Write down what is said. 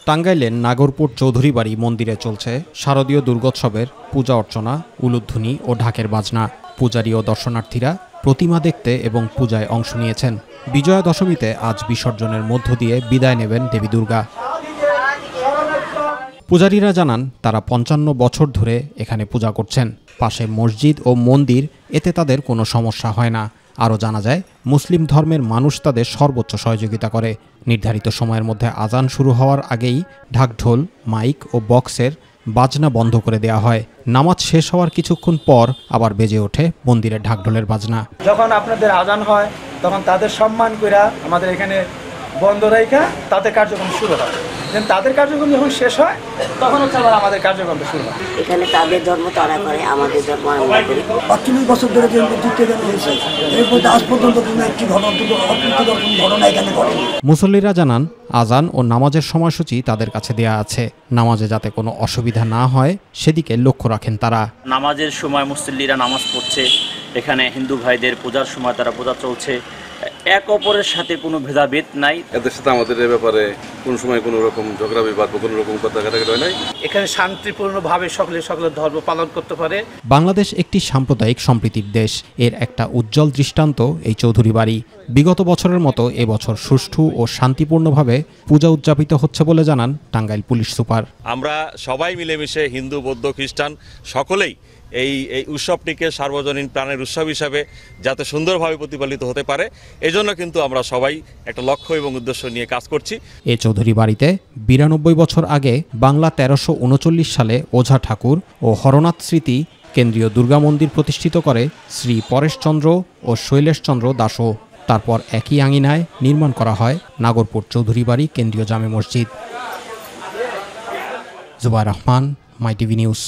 টাঙ্গাইলের নাগরপুর চৌধুরী বাড়ি মন্দিরে চলছে শারদীয় দুর্গোৎসবের পূজা অর্চনা, উলুধ্বনি ও ঢাকের বাজনা। পূজারী ও দর্শনার্থীরা প্রতিমা দেখতে এবং পূজায় অংশ নিয়েছেন। বিজয়া দশমীতে আজ বিসর্জনের মধ্য দিয়ে বিদায় নেবেন দেবী দুর্গা। পূজারীরা জানান তারা ৫৫ বছর ধরে এখানে পূজা করছেন। পাশে মসজিদ ও মন্দির, এতে তাদের কোনো সমস্যা হয় না। আরও জানা যায়, মুসলিম ধর্মের মানুষ তাদের সর্বোচ্চ সহযোগিতা করে। নির্ধারিত সময়ের মধ্যে আজান শুরু হওয়ার আগেই ঢাকঢোল, মাইক ও বক্সের বাজনা বন্ধ করে দেওয়া হয়। নামাজ শেষ হওয়ার কিছুক্ষণ পর আবার বেজে ওঠে মন্দিরের ঢাকঢোলের বাজনা। যখন আপনাদের আজান হয় তখন তাদের সম্মান করে আমাদের এখানে বন্ধ রাখা তাদের কার্যক্রম শুরু হয়। তাদের কার্যক্রম যখন শেষ হয় তখন হচ্ছে আবার আমাদের কার্যক্রম শুরু হয়। এখানে তাদের ধর্ম তারা করে, আমাদের ধর্ম আমরা করি। ৪৫ বছর ধরে হয়েছে, এর মধ্যে আজ পর্যন্ত কোনো একটি ঘটনা এখানে ঘটেনি। মুসল্লিরা জানান আজান ও নামাজের সময়সূচি তাদের কাছে দেয়া আছে। নামাজে যাতে কোনো অসুবিধা না হয় সেদিকে লক্ষ্য রাখেন তারা। নামাজের সময় মুসল্লিরা নামাজ পড়ছে, এখানে হিন্দু ভাইদের পূজার সময় তারা পূজা চলছে, এক অপরের সাথে কোনো ভেদাভেদ নাই। এদের সাথে আমাদের এ ব্যাপারে কোনো সময় কোনো রকম ঝগড়া বিবাদ বা কোনো রকম কথা কাটাকাটি হয় নাই। এখানে শান্তিপূর্ণভাবে সকলের ধর্ম পালন করতে পারে। বাংলাদেশ একটি সাম্প্রদায়িক সম্প্রীতির দেশ। এর একটা উজ্জ্বল দৃষ্টান্ত এই চৌধুরী বাড়ি। বিগত বছরের মতো এবছর সুষ্ঠু ও শান্তিপূর্ণভাবে পূজা উদযাপিত হচ্ছে বলে জানান টাঙ্গাইল পুলিশ সুপার। আমরা সবাই মিলেমিশে হিন্দু, বৌদ্ধ, খ্রিস্টান সকলেই এই উৎসবটিকে সার্বজনীন প্রাণের উৎসব হিসাবে যাতে সুন্দরভাবে প্রতিপালিত হতে পারে, এজন্য কিন্তু আমরা সবাই একটা লক্ষ্য এবং উদ্দেশ্য নিয়ে কাজ করছি। এই চৌধুরী বাড়িতে ৯২ বছর আগে বাংলা ১৩৩৯ সালে ওঝা ঠাকুর ও হরনাথ স্মৃতি কেন্দ্রীয় দুর্গা মন্দির প্রতিষ্ঠিত করে শ্রী পরেশচন্দ্র ও শৈলেশচন্দ্র দাসও। তারপর একই আঙিনায় নির্মাণ করা হয় নাগরপুর চৌধুরী বাড়ি কেন্দ্রীয় জামে মসজিদ। জুবায়ের রহমান, মাই টিভি নিউজ।